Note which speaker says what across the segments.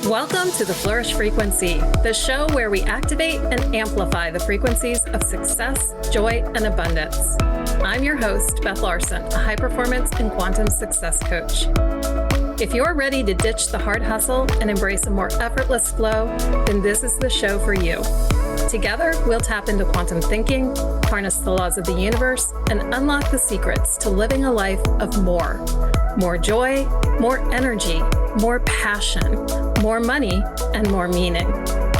Speaker 1: Welcome to the Flourish Frequency, the show where we activate and amplify the frequencies of success, joy, and abundance. I'm your host, Beth Larsen, a high-performance and quantum success coach. If you're ready to ditch the hard hustle and embrace a more effortless flow, then this is the show for you. Together, we'll tap into quantum thinking, harness the laws of the universe, and unlock the secrets to living a life of more. More joy, more energy, more passion, more money, and more meaning.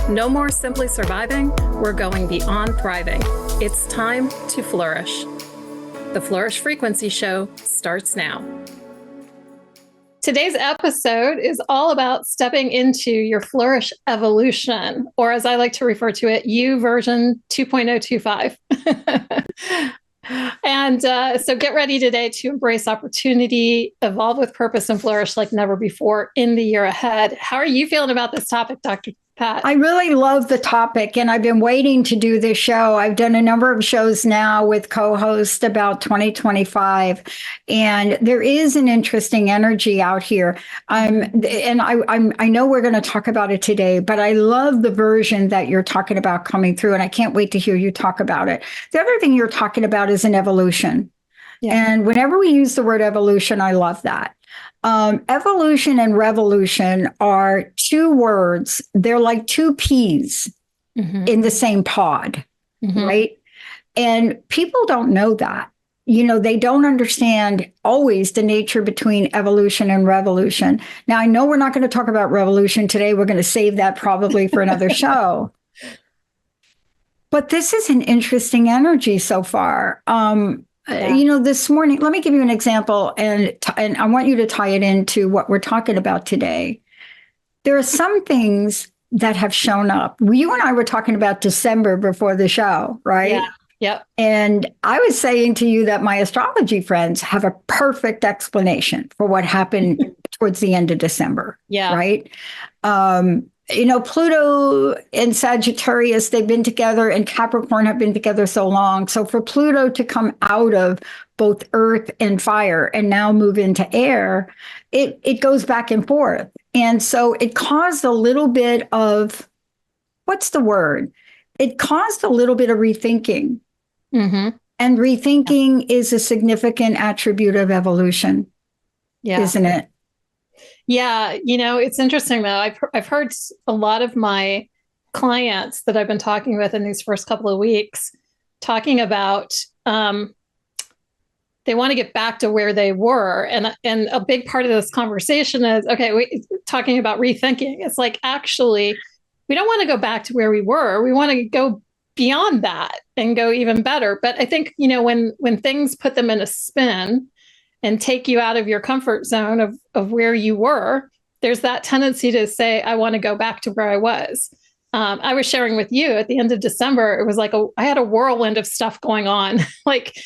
Speaker 1: No more simply surviving, we're going beyond thriving. It's time to flourish. The Flourish Frequency Show starts now. Today's episode is all about stepping into your Flourish Evolution, or as I like to refer to it, U version 2.025. And so get ready today to embrace opportunity, evolve with purpose, and flourish like never before in the year ahead. How are you feeling about this topic, Dr. Pat?
Speaker 2: I really love the topic, and I've been waiting to do this show. I've done a number of shows now with co-hosts about 2025, and there is an interesting energy out here. I know we're going to talk about it today, but I love the version that you're talking about coming through, and I can't wait to hear you talk about it. The other thing you're talking about is an evolution. Yeah. And whenever we use the word evolution, I love that. Evolution and revolution are two words. They're like two peas in the same pod, right? And people don't know that. You know, they don't understand always the nature between evolution and revolution. Now, I know we're not going to talk about revolution today. We're going to save that probably for another show. But this is an interesting energy so far. You know, this morning, let me give you an example, and I want you to tie it into what we're talking about today. There are some things that have shown up. You and I were talking about December before the show, right?
Speaker 1: Yeah. Yep.
Speaker 2: And I was saying to you that my astrology friends have a perfect explanation for what happened towards the end of December.
Speaker 1: Yeah.
Speaker 2: Right. You know, Pluto and Sagittarius, they've been together, and Capricorn have been together so long. So for Pluto to come out of both earth and fire and now move into air, it goes back and forth. And so it caused a little bit of, what's the word? It caused a little bit of rethinking. And rethinking is a significant attribute of evolution, isn't it?
Speaker 1: Yeah, you know, it's interesting though. I've heard a lot of my clients that I've been talking with in these first couple of weeks talking about they want to get back to where they were, and a big part of this conversation is talking about rethinking. It's like, actually, we don't want to go back to where we were. We want to go beyond that and go even better. But I think, you know, when things put them in a spin and take you out of your comfort zone of where you were, there's that tendency to say, I want to go back to where I was. I was sharing with you at the end of December, it was like I had a whirlwind of stuff going on, like,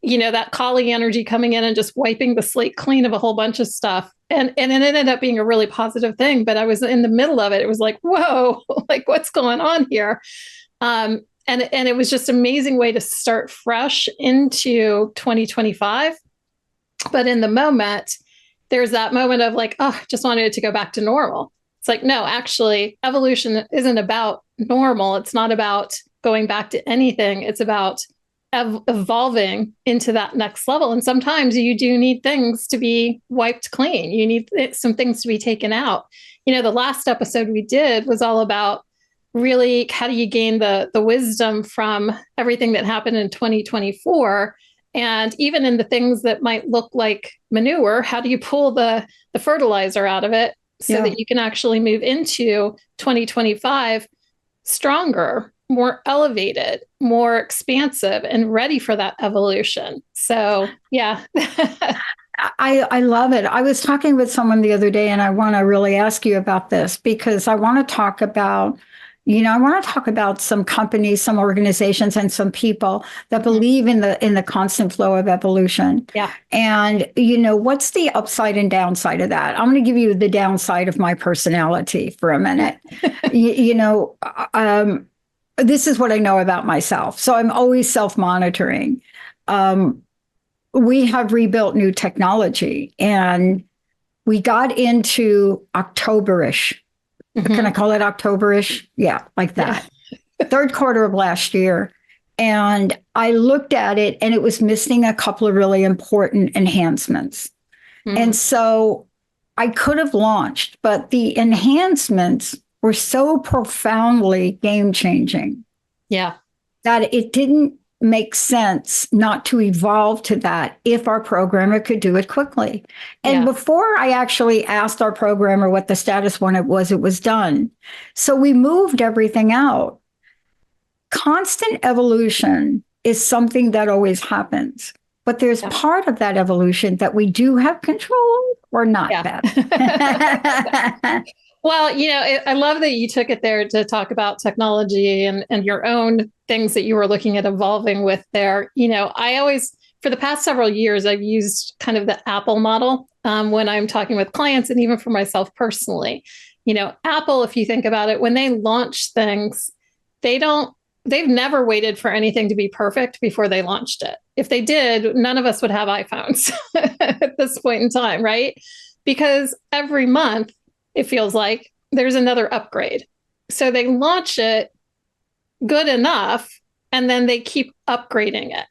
Speaker 1: you know, that Kali energy coming in and just wiping the slate clean of a whole bunch of stuff. And it ended up being a really positive thing, but I was in the middle of it. It was like, whoa, like what's going on here? And it was just an amazing way to start fresh into 2025. But in the moment, there's that moment of like, oh, I just wanted it to go back to normal. It's like, no, actually, evolution isn't about normal. It's not about going back to anything. It's about evolving into that next level. And sometimes you do need things to be wiped clean. You need some things to be taken out. You know, the last episode we did was all about really how do you gain the wisdom from everything that happened in 2024. And even in the things that might look like manure, how do you pull the fertilizer out of it so that you can actually move into 2025 stronger, more elevated, more expansive, and ready for that evolution? So, yeah.
Speaker 2: I love it. I was talking with someone the other day, and I want to really ask you about this because I want to talk about some companies, some organizations, and some people that believe in the constant flow of evolution.
Speaker 1: Yeah.
Speaker 2: And, you know, what's the upside and downside of that? I'm going to give you the downside of my personality for a minute. This is what I know about myself. So I'm always self-monitoring. We have rebuilt new technology, and we got into October-ish Can I call it October-ish? Yeah, like that. Third quarter of last year. And I looked at it and it was missing a couple of really important enhancements. And so I could have launched, but the enhancements were so profoundly game changing.
Speaker 1: Yeah.
Speaker 2: That it didn't make sense not to evolve to that if our programmer could do it quickly. And before I actually asked our programmer what the status when it was done. So we moved everything out. Constant evolution is something that always happens, but there's part of that evolution that we do have control or not. Beth.
Speaker 1: Well, I love that you took it there to talk about technology and your own things that you were looking at evolving with there. I always, for the past several years, I've used kind of the Apple model when I'm talking with clients and even for myself personally. Apple, if you think about it, when they launch things, they've never waited for anything to be perfect before they launched it. If they did, none of us would have iPhones at this point in time, right? Because every month, it feels like there's another upgrade. So they launch it good enough, and then they keep upgrading it.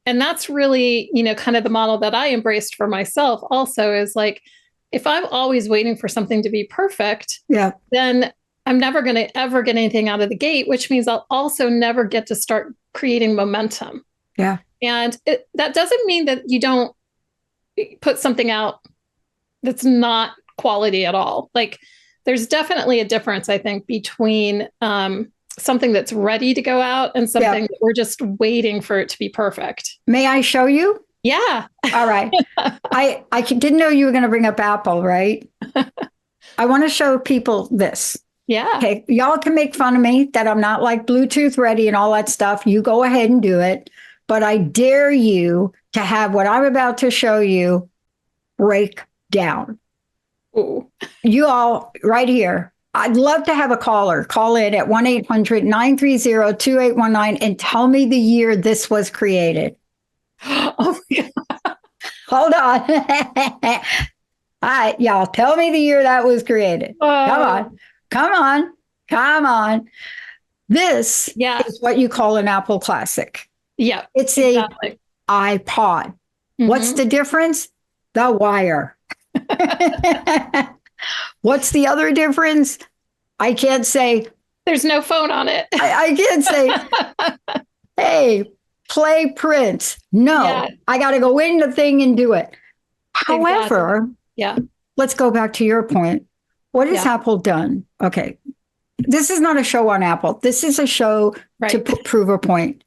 Speaker 1: And that's really, kind of the model that I embraced for myself also is like, if I'm always waiting for something to be perfect, then I'm never going to ever get anything out of the gate, which means I'll also never get to start creating momentum.
Speaker 2: Yeah.
Speaker 1: And that doesn't mean that you don't put something out that's not quality at all. Like there's definitely a difference, I think, between something that's ready to go out and something that we're just waiting for it to be perfect.
Speaker 2: May I show you?
Speaker 1: Yeah.
Speaker 2: All right. I didn't know you were going to bring up Apple, right? I want to show people this.
Speaker 1: Yeah.
Speaker 2: Okay. Y'all can make fun of me that I'm not like Bluetooth ready and all that stuff. You go ahead and do it. But I dare you to have what I'm about to show you break down.
Speaker 1: Ooh.
Speaker 2: You all right here. I'd love to have a caller call in at 1-800-930-2819 and tell me the year this was created.
Speaker 1: Oh my God.
Speaker 2: Hold on. All right, y'all, tell me the year that was created. Come on. This is what you call an Apple Classic.
Speaker 1: Yeah.
Speaker 2: It's a iPod. What's the difference? The wire. What's the other difference? I can't say.
Speaker 1: There's no phone on it.
Speaker 2: I can't say, hey, play Prince. No, I got to go in the thing and do it. However, let's go back to your point. What has Apple done? Okay. This is not a show on Apple. This is a show to prove a point.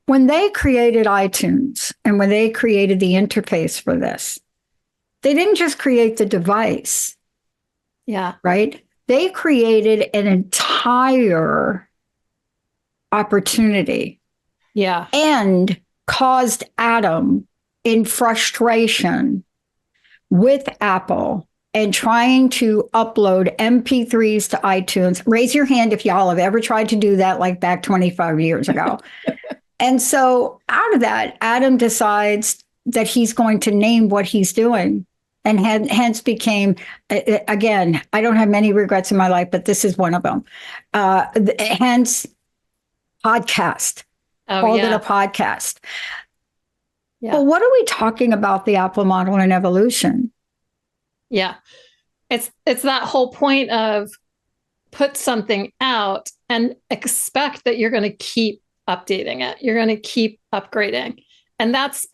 Speaker 2: When they created iTunes and when they created the interface for this, they didn't just create the device.
Speaker 1: Yeah.
Speaker 2: Right? They created an entire opportunity.
Speaker 1: Yeah.
Speaker 2: And caused Adam in frustration with Apple and trying to upload MP3s to iTunes. Raise your hand if y'all have ever tried to do that, like back 25 years ago. And so out of that, Adam decides that he's going to name what he's doing. And hence became, again, I don't have many regrets in my life, but this is one of them. Hence, podcast. Called it a podcast. Yeah. Well, what are we talking about the Apple model and evolution?
Speaker 1: Yeah. It's that whole point of put something out and expect that you're going to keep updating it. You're going to keep upgrading. And that's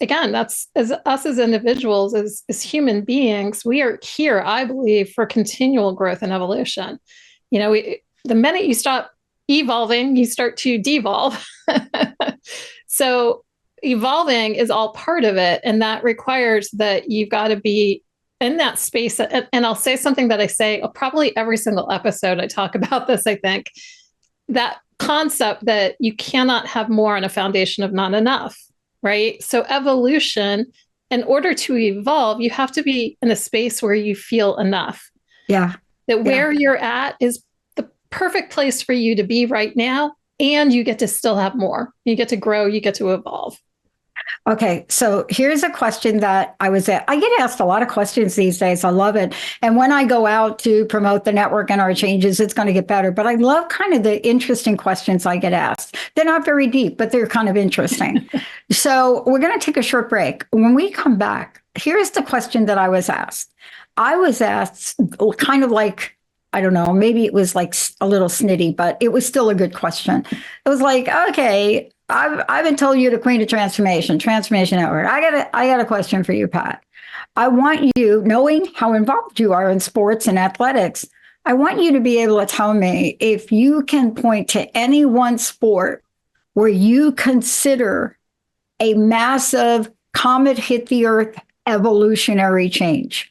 Speaker 1: as us as individuals, as human beings, we are here, I believe, for continual growth and evolution. The minute you stop evolving, you start to devolve. So evolving is all part of it. And that requires that you've got to be in that space. And I'll say something that I say probably every single episode I talk about this, I think, that concept that you cannot have more on a foundation of not enough. Right? So evolution, in order to evolve, you have to be in a space where you feel enough.
Speaker 2: Yeah.
Speaker 1: That where you're at is the perfect place for you to be right now. And you get to still have more. You get to grow, you get to evolve.
Speaker 2: Okay, so here's a question that I get asked a lot of questions these days. I love it. And when I go out to promote the network and our changes, it's going to get better. But I love kind of the interesting questions I get asked. They're not very deep, but they're kind of interesting. So we're going to take a short break. When we come back, here's the question that I was asked. I was asked kind of like, I don't know, maybe it was like a little snitty, but it was still a good question. It was like, okay, I've been told you're the queen of transformation network. I got a question for you, Pat. I want you, knowing how involved you are in sports and athletics, I want you to be able to tell me if you can point to any one sport where you consider a massive comet hit the earth evolutionary change.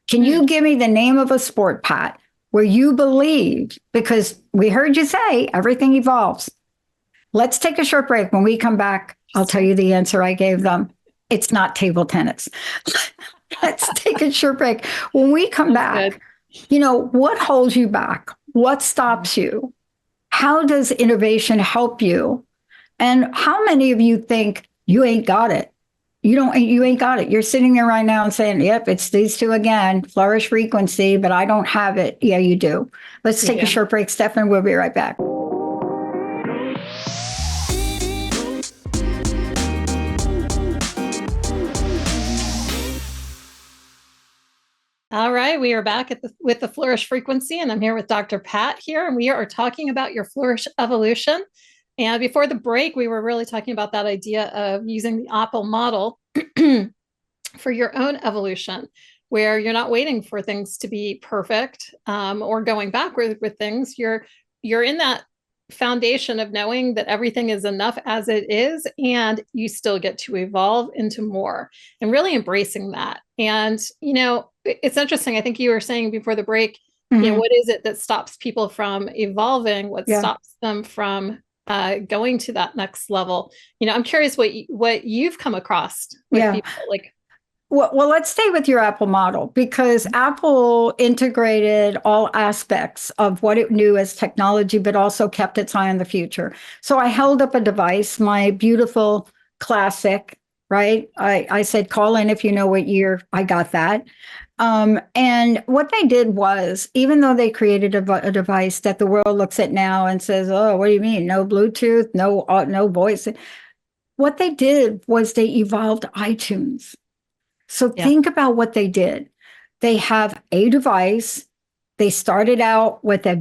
Speaker 2: Can you give me the name of a sport, Pat, where you believe, because we heard you say everything evolves. Let's take a short break. When we come back, I'll tell you the answer I gave them. It's not table tennis. Let's take a short break. When we come back, what holds you back? What stops you? How does innovation help you? And how many of you think you ain't got it? You ain't got it. You're sitting there right now and saying, yep, it's these two again, Flourish Frequency, but I don't have it. Yeah, you do. Let's take a short break, Stefan. We'll be right back.
Speaker 1: All right, we are back with the Flourish Frequency, and I'm here with Dr. Pat here, and we are talking about your Flourish Evolution. And before the break, we were really talking about that idea of using the Apple model for your own evolution, where you're not waiting for things to be perfect or going backward with things. You're in that foundation of knowing that everything is enough as it is, and you still get to evolve into more, and really embracing that. And it's interesting. I think you were saying before the break, what is it that stops people from evolving? What stops them from going to that next level? I'm curious what you've come across with people like.
Speaker 2: Well, let's stay with your Apple model, because Apple integrated all aspects of what it knew as technology, but also kept its eye on the future. So I held up a device, my beautiful classic, right? I said, call in if you know what year I got that. And what they did was, even though they created a device that the world looks at now and says, oh, what do you mean? No Bluetooth, no voice. What they did was they evolved iTunes. So think about what they did. They have a device. They started out with a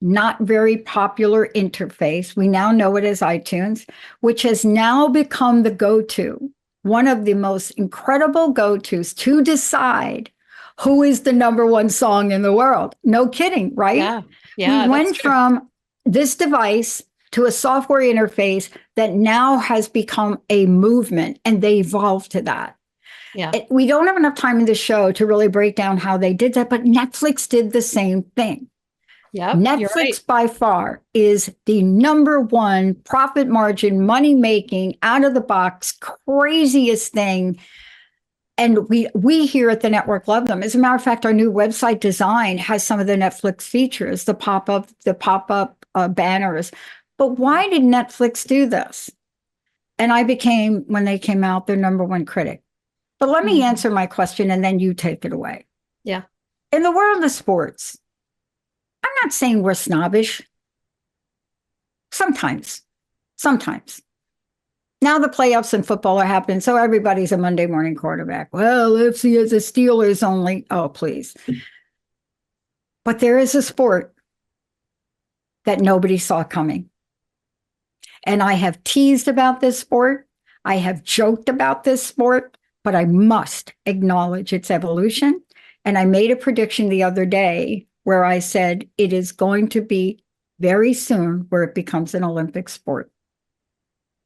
Speaker 2: not very popular interface. We now know it as iTunes, which has now become the go-to, one of the most incredible go-tos to decide who is the number one song in the world. No kidding, right? We went from this device to a software interface that now has become a movement, and they evolved to that. We don't have enough time in the show to really break down how they did that, but Netflix did the same thing. Netflix by far is the number one profit margin, money making, out of the box, craziest thing. And we here at the network love them. As a matter of fact, our new website design has some of the Netflix features, the pop-up banners. But why did Netflix do this? And I became, when they came out, their number one critic. But let me answer my question, and then you take it away. In the world of sports, I'm not saying we're snobbish. Sometimes. Now the playoffs in football are happening, so everybody's a Monday morning quarterback. Well, if he is a Steelers only. Oh, please. But there is a sport that nobody saw coming. And I have teased about this sport. I have joked about this sport. But I must acknowledge its evolution. And I made a prediction the other day where I said it is going to be very soon where it becomes an Olympic sport.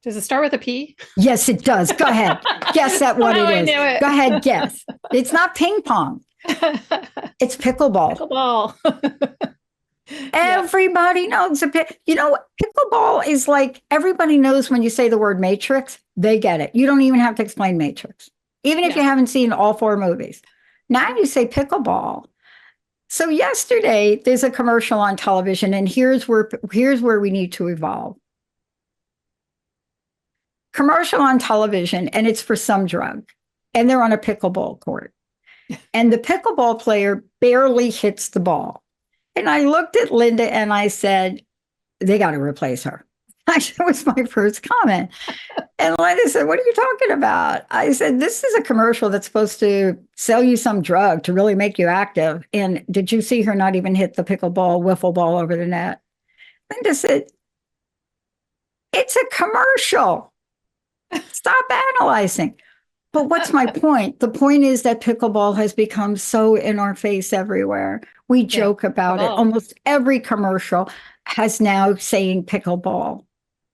Speaker 1: Does it start with a P?
Speaker 2: Yes, it does. Go ahead. Guess at what it is. Go ahead, guess. It's not ping pong. It's pickleball. Everybody knows. Pickleball is like, everybody knows when you say the word Matrix, they get it. You don't even have to explain Matrix. Even if you haven't seen all 4 movies. Now you say pickleball. So yesterday, there's a commercial on television, and here's where we need to evolve. commercial on television, and it's for some drug, and they're on a pickleball court. And the pickleball player barely hits the ball. And I looked at Linda and I said, they got to replace her. That was my first comment. And Linda said, what are you talking about? I said, this is a commercial that's supposed to sell you some drug to really make you active. And did you see her not even hit the pickleball, wiffle ball over the net? Linda said, it's a commercial. Stop analyzing. But what's my point? The point is that pickleball has become so in our face everywhere. We joke about it. Almost every commercial has now saying pickleball.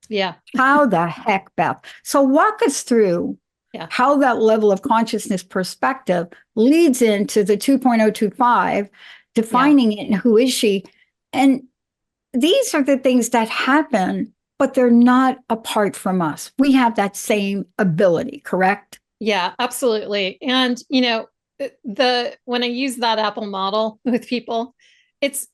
Speaker 1: Yeah.
Speaker 2: How the heck, Beth? So walk us through how that level of consciousness perspective leads into the 2.025, defining it and who is she. And these are the things that happen, but they're not apart from us. We have that same ability, correct?
Speaker 1: Yeah, absolutely. And, when I use that Apple model with people, it's,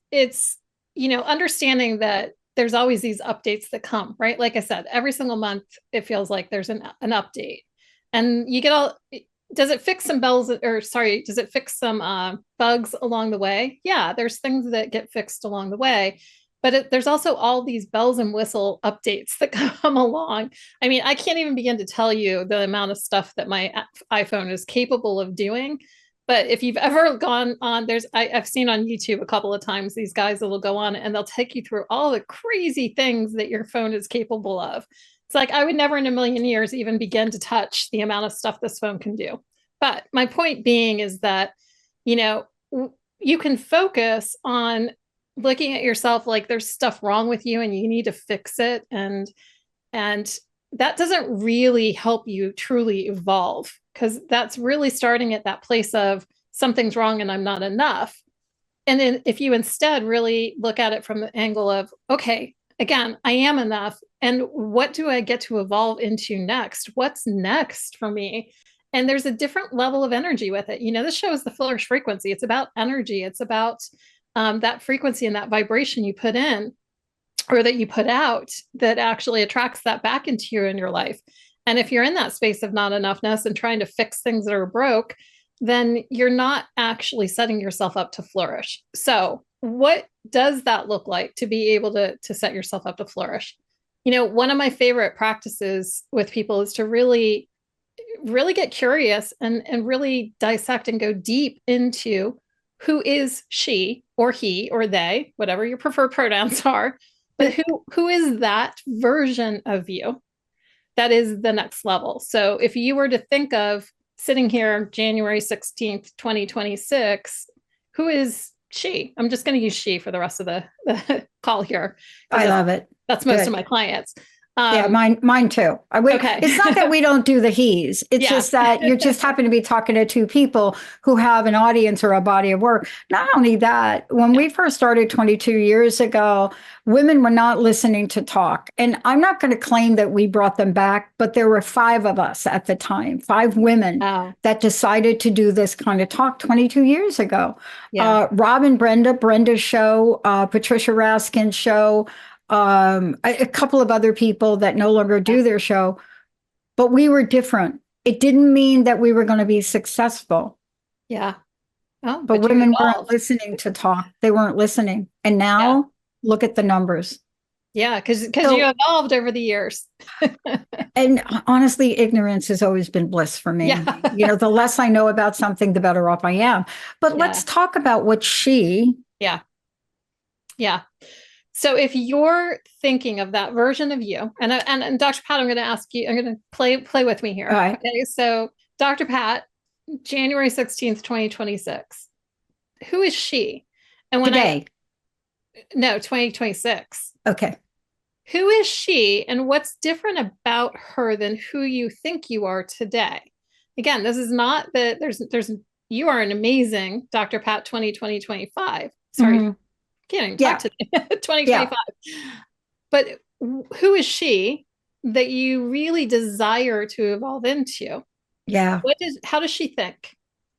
Speaker 1: understanding that there's always these updates that come, right? Like I said, every single month, it feels like there's an update, and you get does it fix some does it fix some bugs along the way? Yeah, there's things that get fixed along the way. But there's also all these bells and whistle updates that come along. I mean, I can't even begin to tell you the amount of stuff that my iPhone is capable of doing. But if you've ever gone on, I've seen on YouTube a couple of times, these guys that will go on and they'll take you through all the crazy things that your phone is capable of. It's like, I would never in a million years even begin to touch the amount of stuff this phone can do. But my point being is that, you can focus on looking at yourself like there's stuff wrong with you and you need to fix it. And that doesn't really help you truly evolve, because that's really starting at that place of something's wrong and I'm not enough. And then if you instead really look at it from the angle of, okay, again, I am enough. And what do I get to evolve into next? What's next for me? And there's a different level of energy with it. This show is the Flourish Frequency. It's about energy. It's about that frequency and that vibration you put in or that you put out that actually attracts that back into you in your life. And if you're in that space of not enoughness and trying to fix things that are broke, then you're not actually setting yourself up to flourish. So what does that look like to be able to set yourself up to flourish? One of my favorite practices with people is to really, really get curious and really dissect and go deep into who is she or he or they, whatever your preferred pronouns are, but who is that version of you that is the next level. So if you were to think of sitting here January 16th, 2026, who is she? I'm just going to use she for the rest of the call here.
Speaker 2: I love it.
Speaker 1: That's most of my clients.
Speaker 2: Yeah, mine too.
Speaker 1: Okay.
Speaker 2: It's not that we don't do the he's. It's just that you just happen to be talking to two people who have an audience or a body of work. Not only that, when we first started 22 years ago, women were not listening to talk. And I'm not going to claim that we brought them back, but there were 5 of us at the time, 5 women that decided to do this kind of talk 22 years ago.
Speaker 1: Yeah.
Speaker 2: Rob and Brenda's show, Patricia Raskin's show, a couple of other people that no longer do their show, but we were different. It didn't mean that we were going to be successable.
Speaker 1: Yeah. Oh,
Speaker 2: but women weren't listening to talk. They weren't listening. And now look at the numbers.
Speaker 1: Yeah, because you evolved over the years.
Speaker 2: And honestly, ignorance has always been bliss for me. Yeah. The less I know about something, the better off I am. But let's talk about what she.
Speaker 1: Yeah. Yeah. So if you're thinking of that version of you, and Dr. Pat, I'm going to ask you, I'm going to play with me here.
Speaker 2: All right.
Speaker 1: Okay. So Dr. Pat, January 16th, 2026, who is she? And when
Speaker 2: Today.
Speaker 1: No, 2026.
Speaker 2: Okay.
Speaker 1: Who is she and what's different about her than who you think you are today? Again, this is not that you are an amazing Dr. Pat 2025. Sorry. Mm-hmm. Can't even talk to 2025. But who is she that you really desire to evolve into?
Speaker 2: Yeah.
Speaker 1: How does she think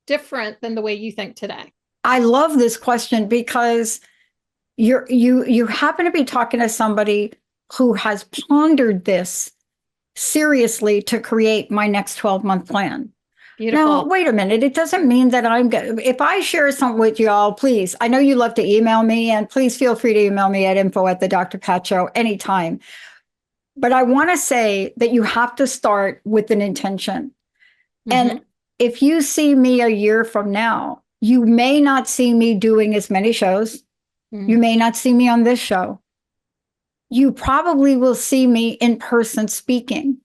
Speaker 1: different than the way you think today?
Speaker 2: I love this question because you happen to be talking to somebody who has pondered this seriously to create my next 12-month plan. Now,
Speaker 1: Beautiful.
Speaker 2: wait a minute. It doesn't mean that I'm going if I share something with y'all, please, I know you love to email me, and please feel free to email me at info@the Dr. Pat Show anytime. But I want to say that you have to start with an intention. And if you see me a year from now, you may not see me doing as many shows. You may not see me on this show. You probably will see me in person speaking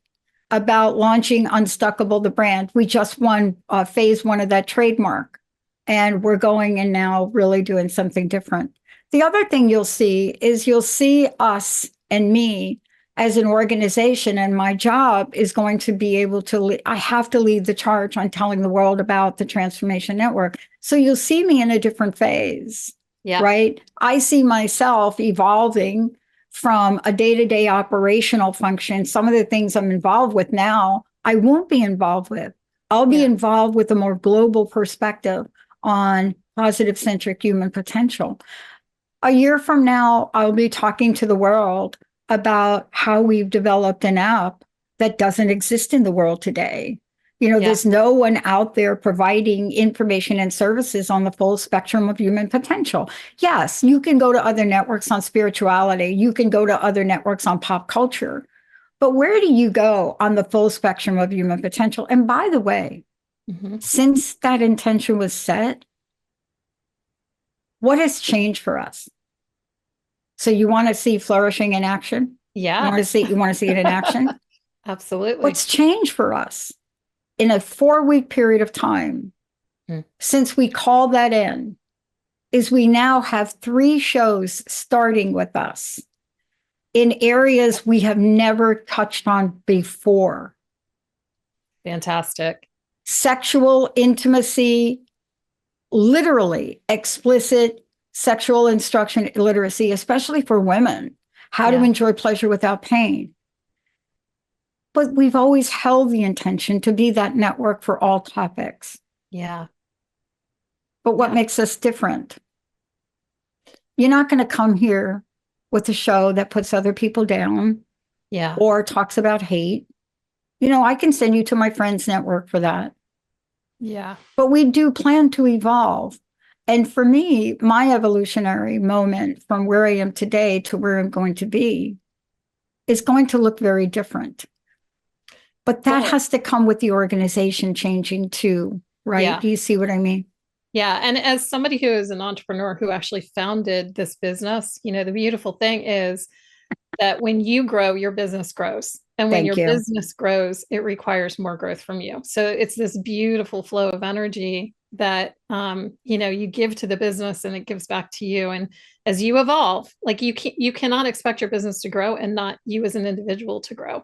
Speaker 2: about launching Unstuckable, the brand. We just won phase 1 of that trademark, and we're going and now really doing something different. The other thing you'll see us and me as an organization, and my job is going to be able to, I have to lead the charge on telling the world about the Transformation Network. So you'll see me in a different phase, right? I see myself evolving from a day-to-day operational function. Some of the things I'm involved with now, I won't be involved with. I'll be involved with a more global perspective on positive centric human potential. A year from now, I'll be talking to the world about how we've developed an app that doesn't exist in the world today. There's no one out there providing information and services on the full spectrum of human potential. Yes, you can go to other networks on spirituality. You can go to other networks on pop culture. But where do you go on the full spectrum of human potential? And by the way, since that intention was set, what has changed for us? So you want to see flourishing in action?
Speaker 1: Yeah.
Speaker 2: You want to see it in action?
Speaker 1: Absolutely.
Speaker 2: What's changed for us in a 4-week period of time since we called that in is we now have 3 shows starting with us in areas we have never touched on before.
Speaker 1: Fantastic.
Speaker 2: Sexual intimacy, literally explicit sexual instruction literacy, especially for women, how to enjoy pleasure without pain. But we've always held the intention to be that network for all topics.
Speaker 1: Yeah.
Speaker 2: But what makes us different? You're not going to come here with a show that puts other people down or talks about hate. I can send you to my friends network for that.
Speaker 1: Yeah.
Speaker 2: But we do plan to evolve. And for me, my evolutionary moment from where I am today to where I'm going to be is going to look very different. But that has to come with the organization changing too, right?
Speaker 1: Yeah.
Speaker 2: Do you see what I mean?
Speaker 1: Yeah. And as somebody who is an entrepreneur who actually founded this business, the beautiful thing is that when you grow, your business grows. And when your business grows, it requires more growth from you. So it's this beautiful flow of energy that, you give to the business and it gives back to you. And as you evolve, like you cannot expect your business to grow and not you as an individual to grow.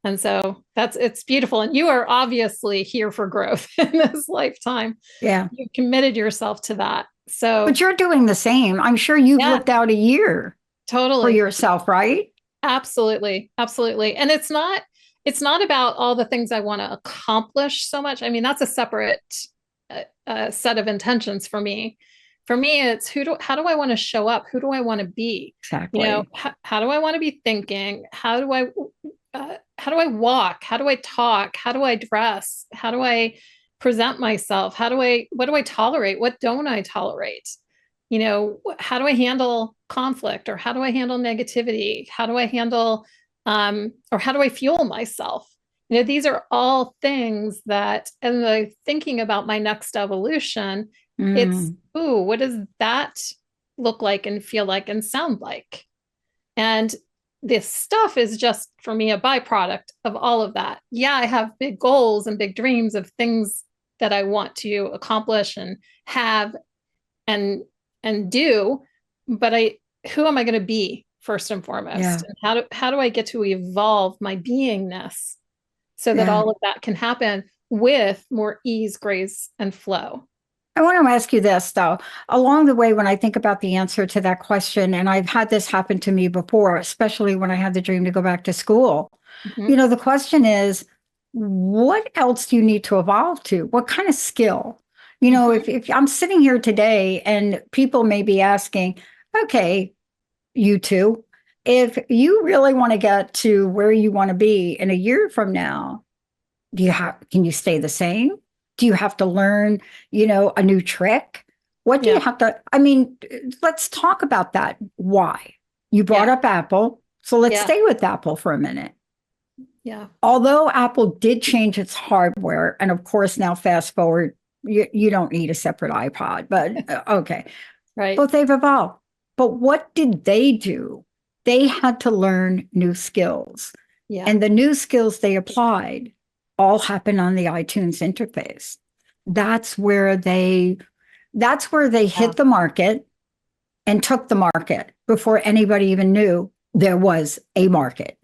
Speaker 1: And so it's beautiful. And you are obviously here for growth in this lifetime.
Speaker 2: Yeah.
Speaker 1: You've committed yourself to that. So,
Speaker 2: but you're doing the same. I'm sure you've looked out a year for yourself, right?
Speaker 1: Absolutely. Absolutely. And it's not about all the things I want to accomplish so much. I mean, that's a separate set of intentions for me. For me, it's how do I want to show up? Who do I want to be?
Speaker 2: Exactly.
Speaker 1: How do I want to be thinking? How do I walk? How do I talk? How do I dress? How do I present myself? What do I tolerate? What don't I tolerate? How do I handle conflict, or how do I handle negativity? How do I handle, or how do I fuel myself? These are all things that, and the thinking about my next evolution, it's, what does that look like and feel like and sound like? And this stuff is just, for me, a byproduct of all of that. Yeah, I have big goals and big dreams of things that I want to accomplish and have and do, but who am I going to be first and foremost? And how do I get to evolve my beingness so that all of that can happen with more ease, grace, and flow?
Speaker 2: I want to ask you this, though. Along the way, when I think about the answer to that question, and I've had this happen to me before, especially when I had the dream to go back to school, the question is, what else do you need to evolve to? What kind of skill? If I'm sitting here today and people may be asking, okay, you two, if you really want to get to where you want to be in a year from now, can you stay the same? Do you have to learn, a new trick? What do you have to, let's talk about that. Why? You brought up Apple. So let's stay with Apple for a minute.
Speaker 1: Yeah.
Speaker 2: Although Apple did change its hardware, and of course now fast forward, you don't need a separate iPod, but okay.
Speaker 1: Right.
Speaker 2: But they've evolved. But what did they do? They had to learn new skills.
Speaker 1: Yeah.
Speaker 2: And the new skills they applied all happened on the iTunes interface. That's where they hit the market and took the market before anybody even knew there was a market.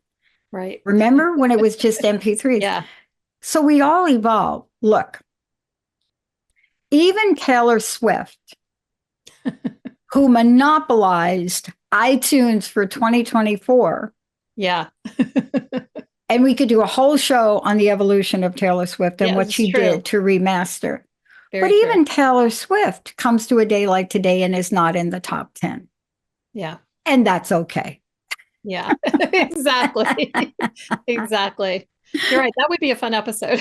Speaker 1: Right.
Speaker 2: Remember when it was just MP3s?
Speaker 1: Yeah.
Speaker 2: So we all evolve. Look, even Taylor Swift, who monopolized iTunes for 2024.
Speaker 1: Yeah.
Speaker 2: And we could do a whole show on the evolution of Taylor Swift and what she did to remaster. But even Taylor Swift comes to a day like today and is not in the top 10.
Speaker 1: Yeah.
Speaker 2: And that's okay.
Speaker 1: Yeah, exactly. Exactly. You're right. That would be a fun episode.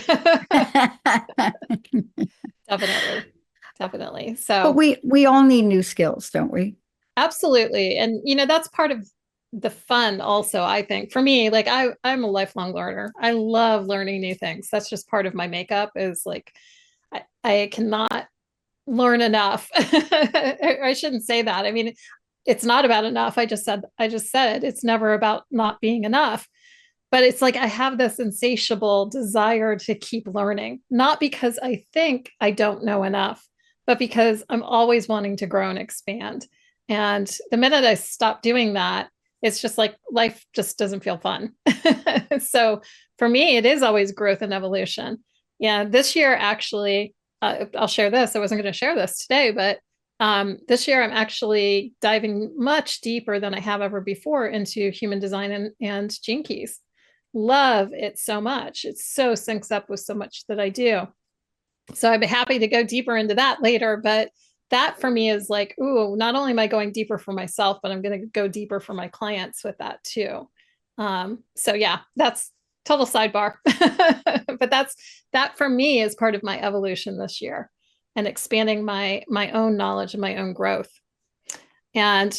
Speaker 1: Definitely. Definitely. So,
Speaker 2: but we all need new skills, don't we?
Speaker 1: Absolutely. And, that's part of the fun also, I think. For me, like I'm a lifelong learner. I love learning new things. That's just part of my makeup is like, I cannot learn enough. I shouldn't say that. I mean, it's not about enough. I just said it's never about not being enough. But it's like I have this insatiable desire to keep learning, not because I think I don't know enough, but because I'm always wanting to grow and expand. And the minute I stop doing that, it's just like life just doesn't feel fun. So for me, it is always growth and evolution. Yeah, this year actually, I'll share this. I wasn't going to share this today, but this year I'm actually diving much deeper than I have ever before into human design and Gene Keys. Love it so much. It so syncs up with so much that I do. So I'd be happy to go deeper into that later, but that for me is like, ooh, not only am I going deeper for myself, but I'm going to go deeper for my clients with that too. So yeah, that's total sidebar. But that for me is part of my evolution this year and expanding my own knowledge and my own growth. And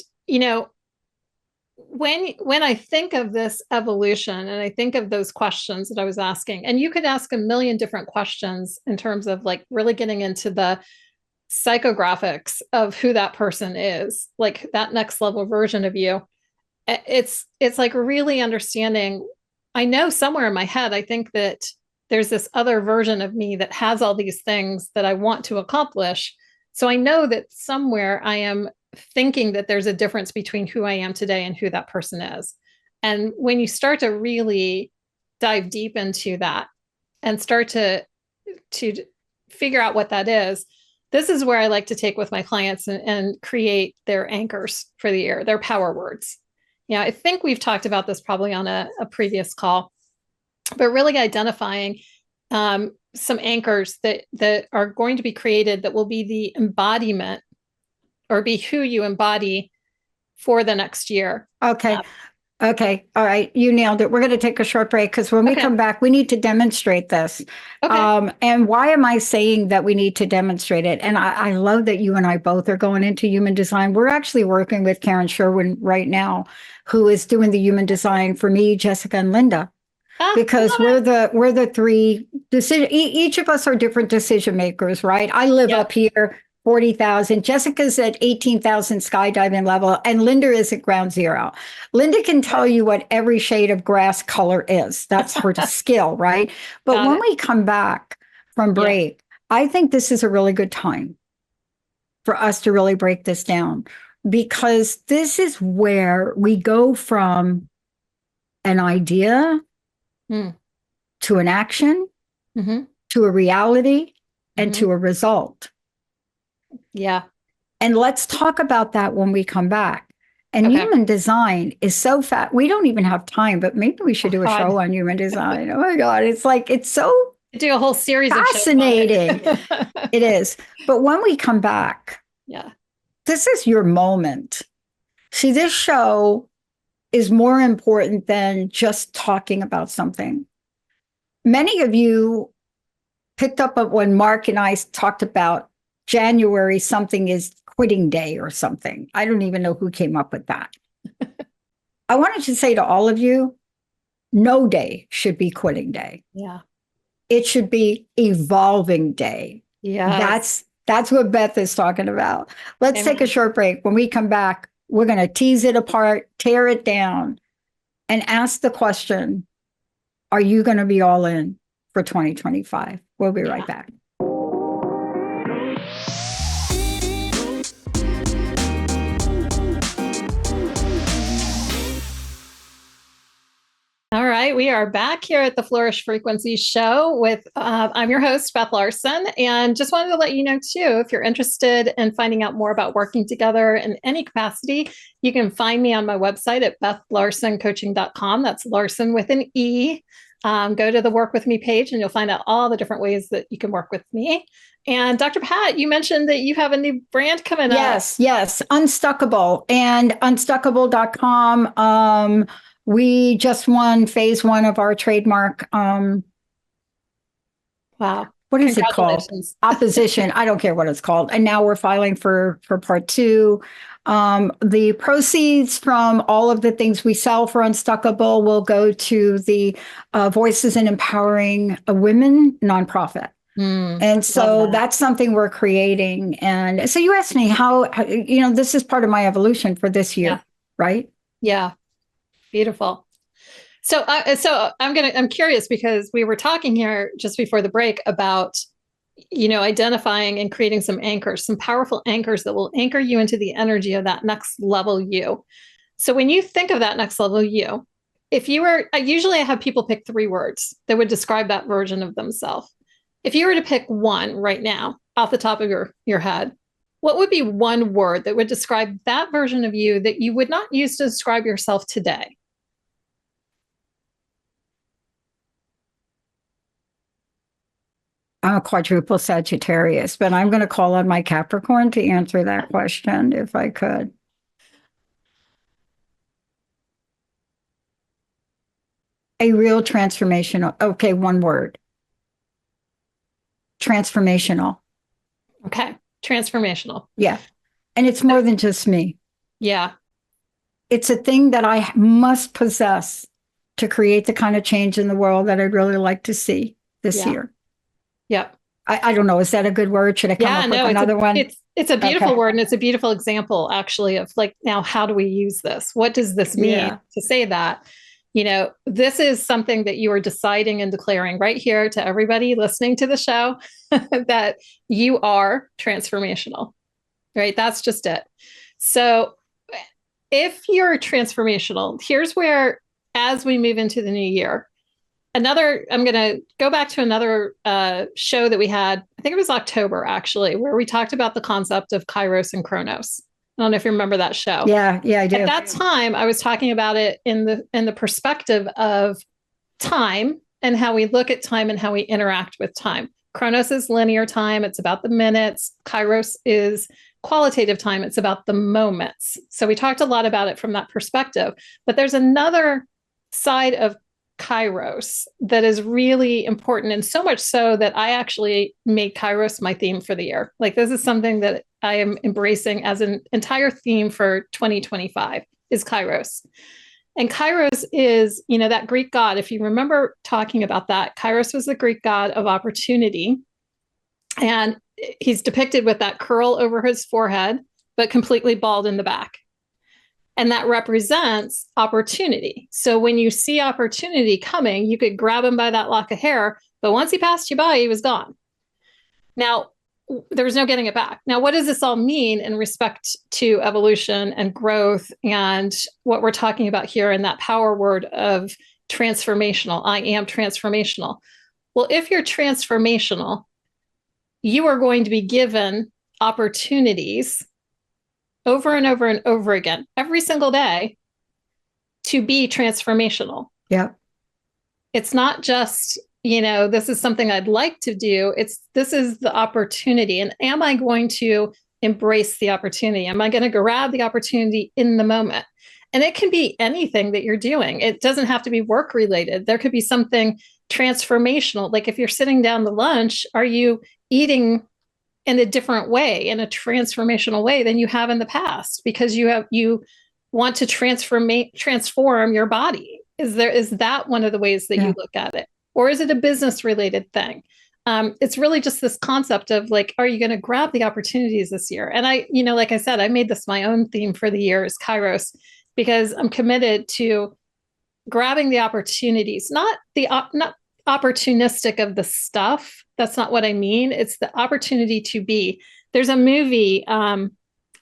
Speaker 1: when I think of this evolution and I think of those questions that I was asking, and you could ask a million different questions in terms of like really getting into the psychographics of who that person is, like that next level version of you. It's like really understanding. I know somewhere in my head, I think that there's this other version of me that has all these things that I want to accomplish. So I know that somewhere I am thinking that there's a difference between who I am today and who that person is. And when you start to really dive deep into that and start to figure out what that is, this is where I like to take with my clients and create their anchors for the year, their power words. I think we've talked about this probably on a previous call, but really identifying some anchors that are going to be created that will be the embodiment or be who you embody for the next year.
Speaker 2: Okay. Okay. All right. You nailed it. We're going to take a short break because when we come back, we need to demonstrate this.
Speaker 1: Okay.
Speaker 2: And why am I saying that we need to demonstrate it? And I love that you and I both are going into human design. We're actually working with Karen Sherwin right now, who is doing the human design for me, Jessica, and Linda. Because we're the three decision. Each of us are different decision makers, right? I live up here, 40,000. Jessica's at 18,000 skydiving level, and Linda is at ground zero. Linda can tell you what every shade of grass color is. That's her skill, right? But when we come back from break, I think this is a really good time for us to really break this down, because this is where we go from an idea to an action, to a reality, and to a result.
Speaker 1: Yeah.
Speaker 2: And let's talk about that when we come back. And human design is so fat. We don't even have time, but maybe we should do a show on human design. Oh my God. It's like, it's so
Speaker 1: do a whole series
Speaker 2: fascinating.
Speaker 1: Of shows.
Speaker 2: It is. But when we come back,
Speaker 1: this is
Speaker 2: your moment. See, this show is more important than just talking about something. Many of you picked up on when Mark and I talked about January, something is quitting day or something. I don't even know who came up with that. I wanted to say to all of you, no day should be quitting day.
Speaker 1: Yeah.
Speaker 2: It should be evolving day.
Speaker 1: Yeah.
Speaker 2: That's what Beth is talking about. Let's take a short break. When we come back, we're going to tease it apart, tear it down, and ask the question, are you going to be all in for 2025? We'll be right back.
Speaker 1: All right, we are back here at the Flourish Frequency show with, I'm your host, Beth Larsen, and just wanted to let you know too, if you're interested in finding out more about working together in any capacity, you can find me on my website at BethLarsenCoaching.com. That's Larsen with an E. Go to the Work With Me page and you'll find out all the different ways that you can work with me. And Dr. Pat, you mentioned that you have a new brand coming up.
Speaker 2: Yes, Unstuckable and unstuckable.com. We just won phase 1 of our trademark.
Speaker 1: Wow.
Speaker 2: What is it called? Opposition. I don't care what it's called. And now we're filing for part 2. The proceeds from all of the things we sell for Unstuckable will go to the Voices in Empowering Women nonprofit. And so that's something we're creating. And so you asked me how this is part of my evolution for this year, right?
Speaker 1: Yeah. Beautiful. So I'm curious because we were talking here just before the break about, identifying and creating some anchors, some powerful anchors that will anchor you into the energy of that next level you. So when you think of that next level you, usually I have people pick 3 words that would describe that version of themselves. If you were to pick one right now off the top of your head, what would be one word that would describe that version of you that you would not use to describe yourself today?
Speaker 2: I'm a quadruple Sagittarius, but I'm going to call on my Capricorn to answer that question if I could. A real transformational. Okay, one word. Transformational.
Speaker 1: Okay, transformational.
Speaker 2: Yeah. And it's more than just me.
Speaker 1: Yeah.
Speaker 2: It's a thing that I must possess to create the kind of change in the world that I'd really like to see this year.
Speaker 1: Yep.
Speaker 2: I don't know. Is that a good word? Should I come up with another one?
Speaker 1: It's a beautiful word. And it's a beautiful example, actually, of now, how do we use this? What does this mean to say that? This is something that you are deciding and declaring right here to everybody listening to the show that you are transformational, right? That's just it. So if you're transformational, here's where, as we move into the new year, I'm going to go back to another show that we had, I think it was October, actually, where we talked about the concept of Kairos and Chronos. I don't know if you remember that show.
Speaker 2: Yeah, I do.
Speaker 1: At that time, I was talking about it in the perspective of time and how we look at time and how we interact with time. Chronos is linear time. It's about the minutes. Kairos is qualitative time. It's about the moments. So we talked a lot about it from that perspective. But there's another side of Kairos that is really important, and so much so that I actually made Kairos my theme for the year. This is something that I am embracing as an entire theme for 2025 is Kairos. And Kairos is, that Greek god. If you remember talking about that, Kairos was the Greek god of opportunity. And he's depicted with that curl over his forehead, but completely bald in the back. And that represents opportunity. So when you see opportunity coming, you could grab him by that lock of hair, but once he passed you by, he was gone. Now, there was no getting it back. Now, what does this all mean in respect to evolution and growth and what we're talking about here in that power word of transformational? I am transformational. Well, if you're transformational, you are going to be given opportunities over and over and over again, every single day, to be transformational.
Speaker 2: Yeah.
Speaker 1: It's not just, this is something I'd like to do. This is the opportunity. And am I going to embrace the opportunity? Am I going to grab the opportunity in the moment? And it can be anything that you're doing. It doesn't have to be work related. There could be something transformational. Like if you're sitting down to lunch, are you eating in a different way, in a transformational way than you have in the past? Because you want to transform your body. Is that one of the ways that you look at it? Or is it a business related thing? It's really just this concept of like, are you going to grab the opportunities this year? And like I said, I made this my own theme for the year is Kairos, because I'm committed to grabbing the opportunities, not opportunistic of the stuff. That's not what I mean. It's the opportunity to be. There's a movie, Evan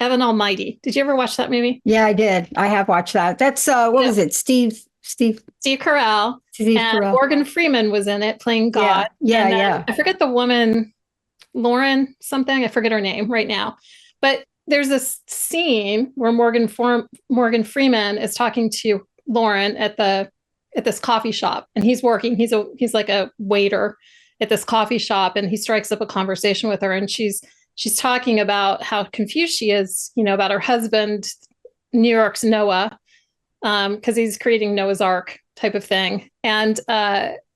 Speaker 1: Almighty. Did you ever watch that movie?
Speaker 2: Yeah, I did. I have watched that. That's what was it? Steve
Speaker 1: Carell. Morgan Freeman was in it playing God.
Speaker 2: Yeah.
Speaker 1: I forget the woman, Lauren something. I forget her name right now. But there's this scene where Morgan Freeman is talking to Lauren at this coffee shop, and he's working. He's like a waiter at this coffee shop, and he strikes up a conversation with her, and she's talking about how confused she is, about her husband, New York's Noah, because he's creating Noah's Ark type of thing, and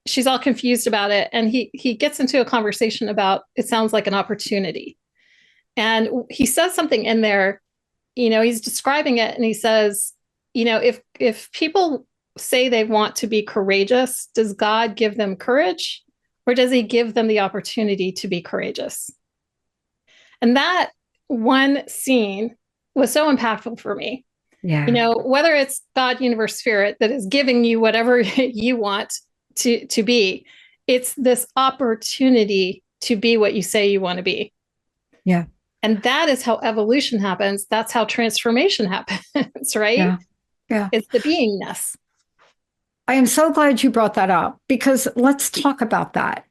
Speaker 1: she's all confused about it. And he gets into a conversation about, it sounds like an opportunity, and he says something in there. He's describing it, and he says, if people say they want to be courageous, does God give them courage, or does he give them the opportunity to be courageous? And that one scene was so impactful for me.
Speaker 2: Yeah.
Speaker 1: Whether it's God, universe, spirit that is giving you whatever you want to be, it's this opportunity to be what you say you want to be.
Speaker 2: Yeah.
Speaker 1: And that is how evolution happens. That's how transformation happens, right?
Speaker 2: Yeah.
Speaker 1: It's the beingness.
Speaker 2: I am so glad you brought that up, because let's talk about that.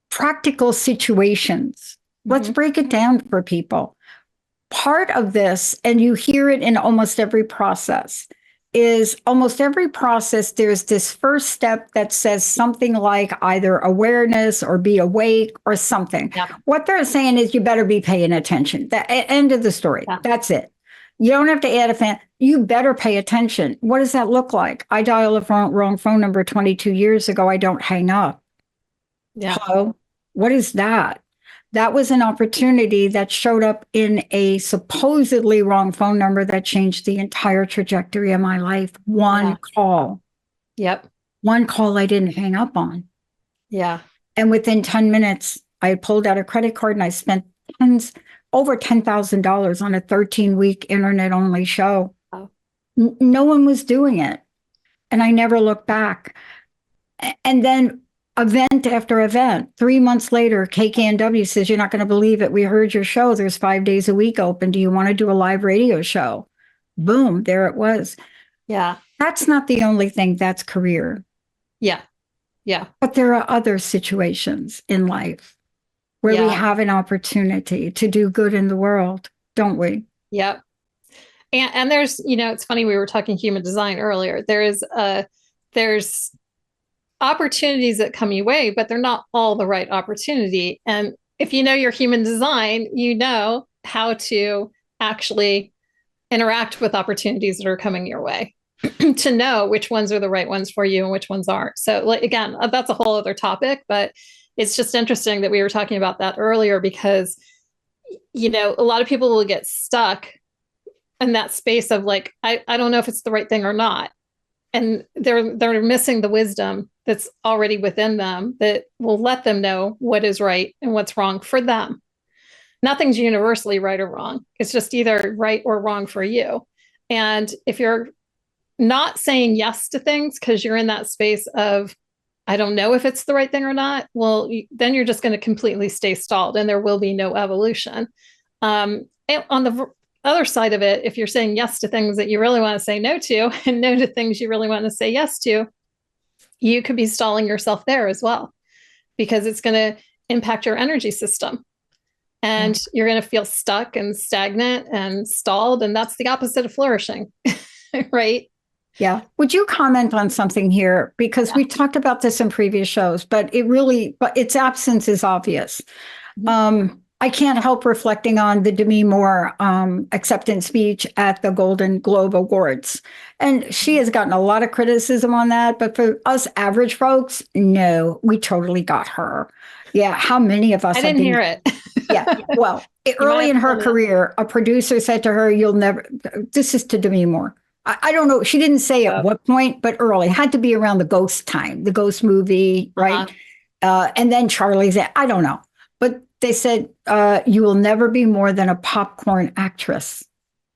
Speaker 2: Practical situations. Let's break it down for people. Part of this, and you hear it in almost every process, there's this first step that says something like either awareness or be awake or something.
Speaker 1: Yeah.
Speaker 2: What they're saying is you better be paying attention. The end of the story. Yeah. That's it. You don't have to add a fan. You better pay attention. What does that look like? I dial a wrong phone number 22 years ago. I don't hang up.
Speaker 1: Yeah.
Speaker 2: Hello? What is that? That was an opportunity that showed up in a supposedly wrong phone number that changed the entire trajectory of my life. One call.
Speaker 1: Yep.
Speaker 2: One call I didn't hang up on.
Speaker 1: Yeah.
Speaker 2: And within 10 minutes, I had pulled out a credit card and I spent over $10,000 on a 13-week internet-only show. Oh. No one was doing it. And I never looked back. And then event after event, 3 months later, KKNW says, you're not going to believe it. We heard your show. There's 5 days a week open. Do you want to do a live radio show? Boom, there it was.
Speaker 1: Yeah.
Speaker 2: That's not the only thing. That's career.
Speaker 1: Yeah. Yeah.
Speaker 2: But there are other situations in life where we have an opportunity to do good in the world, don't we?
Speaker 1: Yep. And there's, it's funny, we were talking human design earlier. There's opportunities that come your way, but they're not all the right opportunity. And if you know your human design, you know how to actually interact with opportunities that are coming your way to know which ones are the right ones for you and which ones aren't. So again, that's a whole other topic, but it's just interesting that we were talking about that earlier, because, a lot of people will get stuck in that space of like, I don't know if it's the right thing or not. And they're missing the wisdom that's already within them that will let them know what is right and what's wrong for them. Nothing's universally right or wrong. It's just either right or wrong for you. And if you're not saying yes to things because you're in that space of, I don't know if it's the right thing or not, well, then you're just going to completely stay stalled and there will be no evolution. And on the other side of it, if you're saying yes to things that you really want to say no to and no to things you really want to say yes to, you could be stalling yourself there as well, because it's going to impact your energy system and you're going to feel stuck and stagnant and stalled. And that's the opposite of flourishing, right?
Speaker 2: Yeah. Would you comment on something here? Because we talked about this in previous shows, but its absence is obvious. I can't help reflecting on the Demi Moore acceptance speech at the Golden Globe Awards. And she has gotten a lot of criticism on that. But for us average folks, no, we totally got her. Yeah. How many of us
Speaker 1: I
Speaker 2: have
Speaker 1: didn't
Speaker 2: been?
Speaker 1: hear it.
Speaker 2: Yeah. Well, early in her career, a producer said to her, "You'll never," this is to Demi Moore. I don't know. She didn't say at what point, but early. It had to be around the Ghost time, the Ghost movie, right? And then Charlie's, I don't know. But they said, you will never be more than a popcorn actress.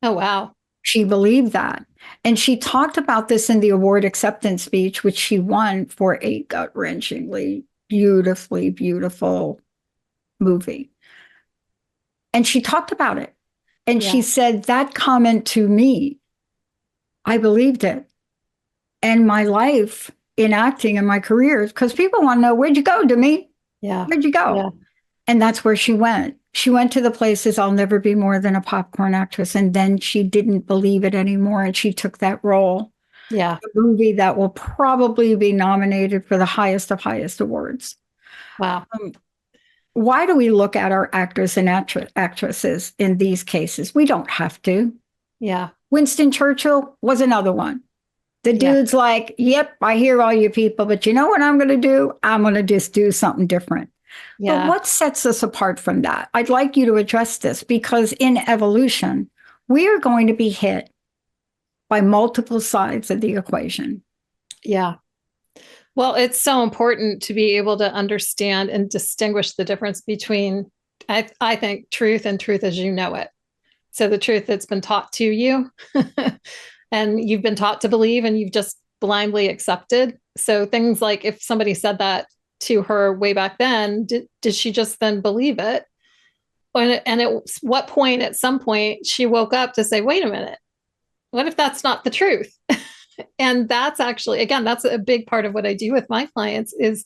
Speaker 1: Oh, wow.
Speaker 2: She believed that. And she talked about this in the award acceptance speech, which she won for a gut wrenchingly, beautifully, beautiful movie. And she talked about it. And she said, that comment to me, I believed it. And my life in acting and my career, because people want to know, where'd you go, Demi?
Speaker 1: Yeah.
Speaker 2: Where'd you go?
Speaker 1: Yeah.
Speaker 2: And that's where she went. She went to the places, I'll never be more than a popcorn actress. And then she didn't believe it anymore. And she took that role.
Speaker 1: Yeah.
Speaker 2: A movie that will probably be nominated for the highest of highest awards.
Speaker 1: Wow.
Speaker 2: Why do we look at our actors and actresses in these cases? We don't have to.
Speaker 1: Yeah.
Speaker 2: Winston Churchill was another one. The dude's like, yep, I hear all you people, but you know what I'm going to do? I'm going to just do something different.
Speaker 1: Yeah.
Speaker 2: But what sets us apart from that? I'd like you to address this because in evolution, we are going to be hit by multiple sides of the equation.
Speaker 1: Yeah. Well, it's so important to be able to understand and distinguish the difference between, I think, truth and truth as you know it. So the truth that's been taught to you and you've been taught to believe and you've just blindly accepted. So things like if somebody said that to her way back then, did she just then believe it? And at what point, at some point, she woke up to say, wait a minute, what if that's not the truth? And that's actually, again, that's a big part of what I do with my clients is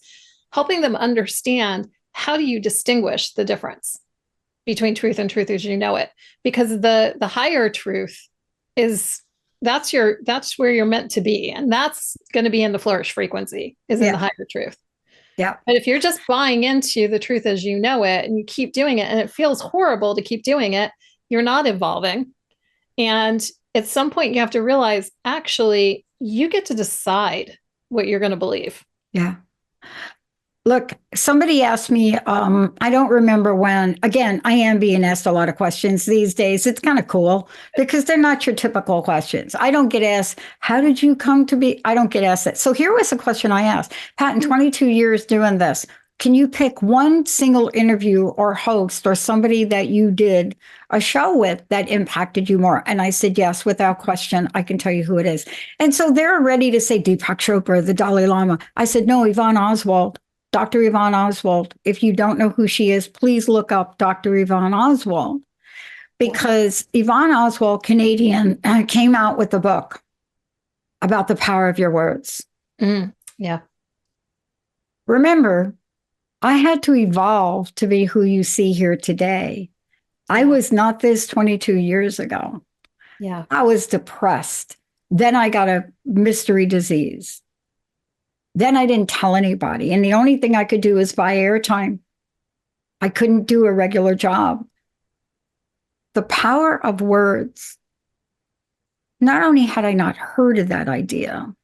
Speaker 1: helping them understand how do you distinguish the difference between truth and truth as you know it? Because the higher truth is that's where you're meant to be. And that's going to be in the flourish frequency, is in the higher truth.
Speaker 2: Yeah.
Speaker 1: But if you're just buying into the truth as you know it and you keep doing it and it feels horrible to keep doing it, you're not evolving. And at some point you have to realize, actually, you get to decide what you're going to believe.
Speaker 2: Yeah. Look, somebody asked me, I don't remember when, again, I am being asked a lot of questions these days. It's kind of cool because they're not your typical questions. I don't get asked, how did you come to be? I don't get asked that. So here was a question I asked. Pat, in 22 years doing this, can you pick one single interview or host or somebody that you did a show with that impacted you more? And I said, yes, without question, I can tell you who it is. And so they're ready to say Deepak Chopra, the Dalai Lama. I said, no, Yvonne Oswald. Dr. Yvonne Oswald. If you don't know who she is, please look up Dr. Yvonne Oswald because Yvonne Oswald, Canadian, came out with a book about the power of your words.
Speaker 1: Yeah.
Speaker 2: Remember, I had to evolve to be who you see here today. I was not this 22 years ago.
Speaker 1: Yeah.
Speaker 2: I was depressed. Then I got a mystery disease. Then I didn't tell anybody. And the only thing I could do is buy airtime. I couldn't do a regular job. The power of words. Not only had I not heard of that idea,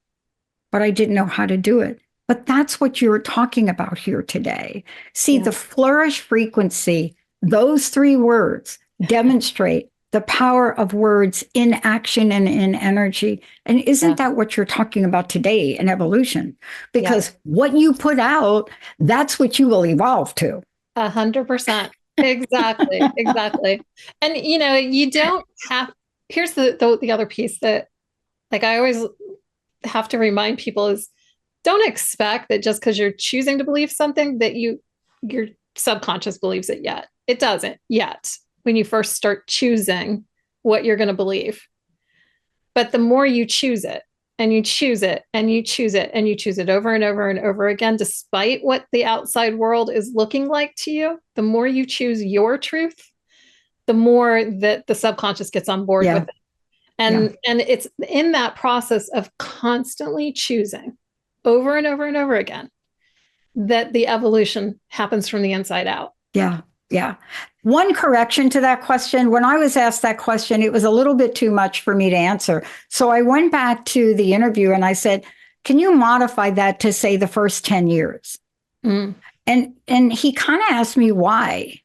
Speaker 2: but I didn't know how to do it. But that's what you're talking about here today. See, the flourish frequency, those three words demonstrate the power of words in action and in energy. And isn't that what you're talking about today in evolution? Because what you put out, that's what you will evolve to.
Speaker 1: 100%. Exactly. Exactly. And, you don't have, here's the other piece that like I always have to remind people is don't expect that just because you're choosing to believe something that your subconscious believes it yet. It doesn't yet. When you first start choosing what you're going to believe. But the more you choose it and you choose it and you choose it and you choose it over and over and over again, despite what the outside world is looking like to you, the more you choose your truth, the more that the subconscious gets on board with it. And it's in that process of constantly choosing over and over and over again that the evolution happens from the inside out.
Speaker 2: Yeah. Yeah. One correction to that question. When I was asked that question, it was a little bit too much for me to answer. So I went back to the interview and I said, can you modify that to say the first 10 years?
Speaker 1: Mm.
Speaker 2: And he kind of asked me why.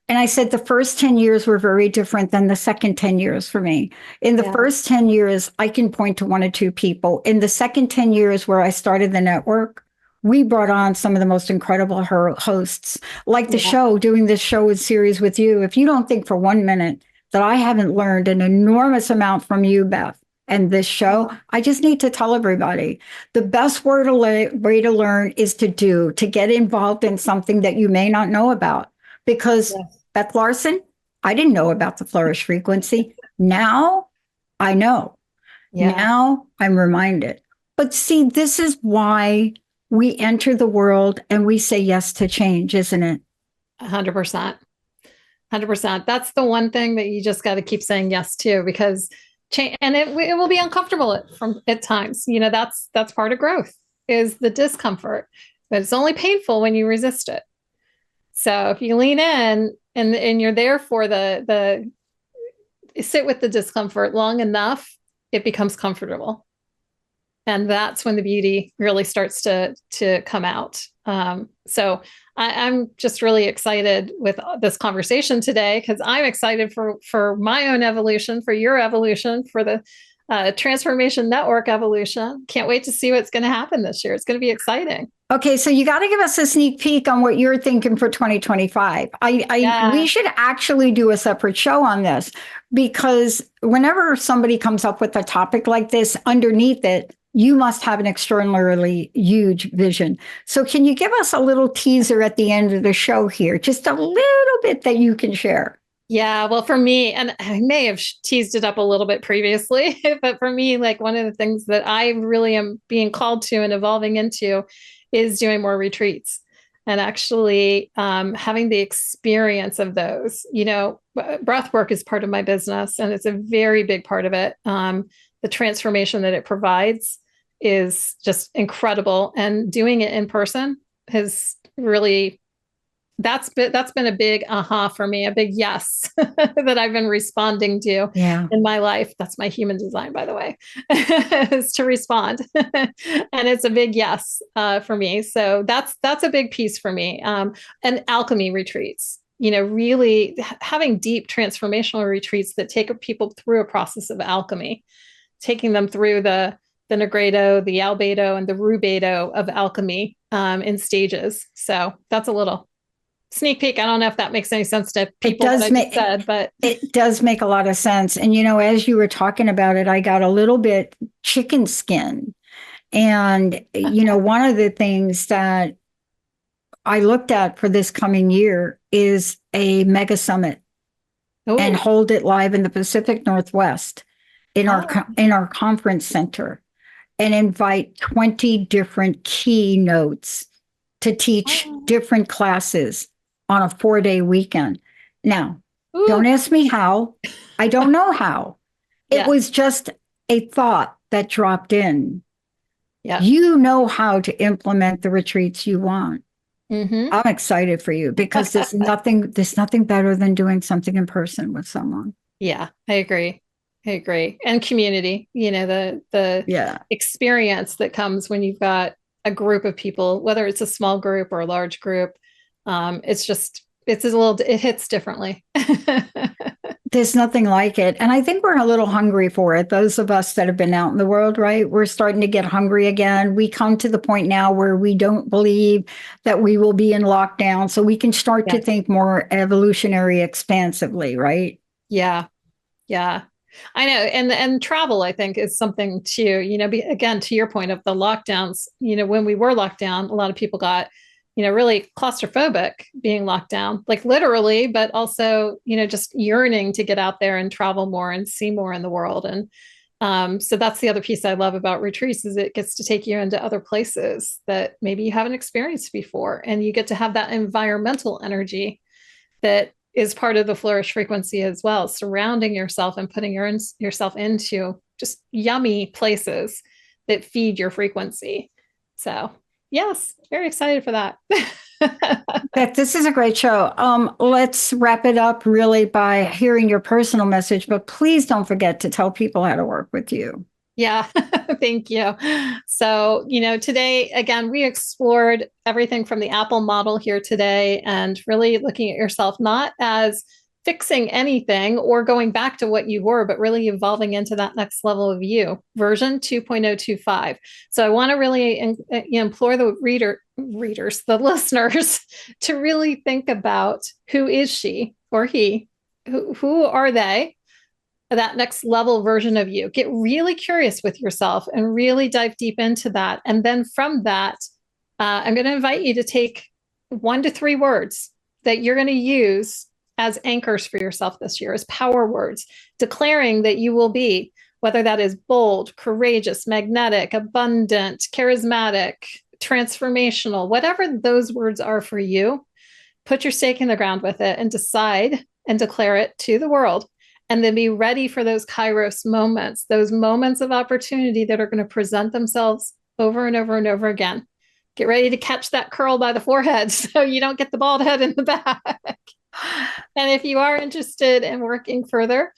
Speaker 2: And I said the first 10 years were very different than the second 10 years for me. In the first 10 years, I can point to one or two people. In the second 10 years where I started the network, we brought on some of the most incredible hosts, like the show, doing this show and series with you. If you don't think for 1 minute that I haven't learned an enormous amount from you, Beth, and this show, I just need to tell everybody the best way to learn is to do, to get involved in something that you may not know about. Because Beth Larsen, I didn't know about the Flourish Frequency. Now I know. Now I'm reminded. But see, this is why we enter the world and we say yes to change, isn't it?
Speaker 1: 100%. 100%. That's the one thing that you just got to keep saying yes to, because change, and it will be uncomfortable at times. That's part of growth, is the discomfort, but it's only painful when you resist it. So if you lean in and you're there for the sit with the discomfort long enough, it becomes comfortable. And that's when the beauty really starts to come out. So I'm just really excited with this conversation today, because I'm excited for my own evolution, for your evolution, for the Transformation Network evolution. Can't wait to see what's going to happen this year. It's going to be exciting.
Speaker 2: Okay, so you got to give us a sneak peek on what you're thinking for 2025. We should actually do a separate show on this, because whenever somebody comes up with a topic like this, underneath it, you must have an extraordinarily huge vision. So can you give us a little teaser at the end of the show here, just a little bit that you can share?
Speaker 1: Yeah, well, for me, and I may have teased it up a little bit previously, but for me, like, one of the things that I really am being called to and evolving into is doing more retreats, and actually having the experience of those. Breath work is part of my business, and it's a very big part of it. The transformation that it provides is just incredible, and doing it in person has really, that's been a big aha for me, a big yes that I've been responding to in my life. That's my human design, by the way, is to respond. And it's a big yes for me. So that's a big piece for me. And alchemy retreats, really having deep transformational retreats that take people through a process of alchemy, taking them through the Negredo, the Albedo, and the Rubedo of alchemy in stages. So that's a little sneak peek. I don't know if that makes any sense to people. But
Speaker 2: it does make a lot of sense. And as you were talking about it, I got a little bit chicken skin. And one of the things that I looked at for this coming year is a mega summit. Ooh. And hold it live in the Pacific Northwest in our conference center, and invite 20 different keynotes to teach different classes on a 4-day weekend. Now, don't ask me how. I don't know how. It was just a thought that dropped in. Yeah. You know how to implement the retreats you want. Mm-hmm. I'm excited for you, because there's nothing better than doing something in person with someone.
Speaker 1: Yeah, I agree. And community, the experience that comes when you've got a group of people, whether it's a small group or a large group. It hits differently.
Speaker 2: There's nothing like it. And I think we're a little hungry for it. Those of us that have been out in the world, right? We're starting to get hungry again. We come to the point now where we don't believe that we will be in lockdown. So we can start to think more evolutionary expansively, right?
Speaker 1: Yeah. Yeah. I know. And travel, I think, is something too, again, to your point of the lockdowns, when we were locked down, a lot of people got, really claustrophobic being locked down, like literally, but also, just yearning to get out there and travel more and see more in the world. And so that's the other piece I love about retreats, is it gets to take you into other places that maybe you haven't experienced before. And you get to have that environmental energy that is part of the Flourish frequency as well, surrounding yourself and putting yourself into just yummy places that feed your frequency. So yes, very excited for that.
Speaker 2: Beth, this is a great show. Let's wrap it up really by hearing your personal message, but please don't forget to tell people how to work with you.
Speaker 1: Yeah, thank you. So, today, again, we explored everything from the Apple model here today and really looking at yourself not as fixing anything or going back to what you were, but really evolving into that next level of you, version 2.025. So I want to really implore the readers, the listeners, to really think about who is she or he, who are they? That next level version of you. Get really curious with yourself and really dive deep into that. And then from that, I'm going to invite you to take 1 to 3 words that you're going to use as anchors for yourself this year, as power words, declaring that you will be, whether that is bold, courageous, magnetic, abundant, charismatic, transformational, whatever those words are for you, put your stake in the ground with it and decide and declare it to the world. And then be ready for those Kairos moments, those moments of opportunity that are going to present themselves over and over and over again. Get ready to catch that curl by the forehead so you don't get the bald head in the back. And if you are interested in working further,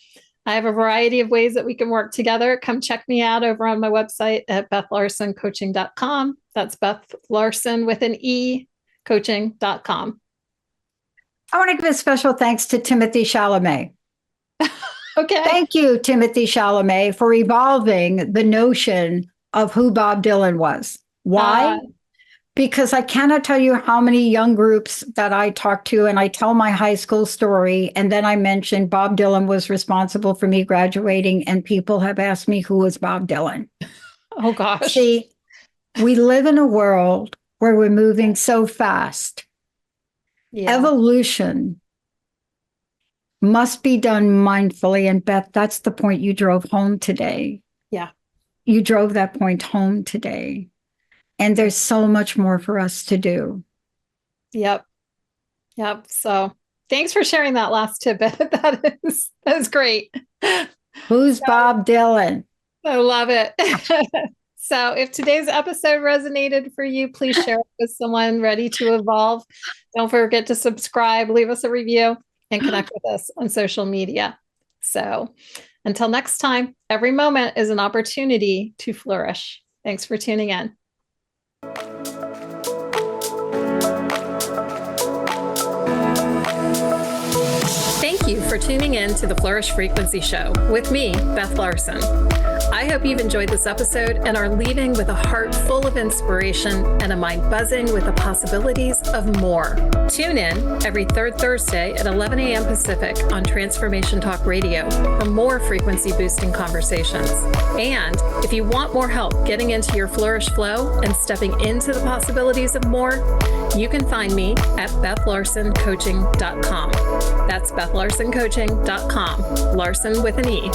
Speaker 1: I have a variety of ways that we can work together. Come check me out over on my website at BethLarsenCoaching.com. That's Beth Larsen with an E, coaching.com.
Speaker 2: I want to give a special thanks to Timothy Chalamet.
Speaker 1: Okay.
Speaker 2: Thank you, Timothy Chalamet, for evolving the notion of who Bob Dylan was. Why? Because I cannot tell you how many young groups that I talk to, and I tell my high school story, and then I mention Bob Dylan was responsible for me graduating, and people have asked me who was Bob Dylan.
Speaker 1: Oh, gosh.
Speaker 2: See, we live in a world where we're moving so fast. Yeah. Evolution must be done mindfully. And Beth, that's the point you drove home today.
Speaker 1: Yeah.
Speaker 2: You drove that point home today. And there's so much more for us to do.
Speaker 1: Yep. So thanks for sharing that last tidbit. That is great.
Speaker 2: Who's Bob Dylan?
Speaker 1: I love it. So if today's episode resonated for you, please share it with someone ready to evolve. Don't forget to subscribe, leave us a review, and connect with us on social media. So until next time, every moment is an opportunity to flourish. Thanks for tuning in. Thank you for tuning in to the Flourish Frequency Show with me, Beth Larsen. I hope you've enjoyed this episode and are leaving with a heart full of inspiration and a mind buzzing with the possibilities of more. Tune in every third Thursday at 11 a.m. Pacific on Transformation Talk Radio for more frequency boosting conversations. And if you want more help getting into your Flourish flow and stepping into the possibilities of more, you can find me at BethLarsenCoaching.com. That's BethLarsenCoaching.com. Larsen with an E.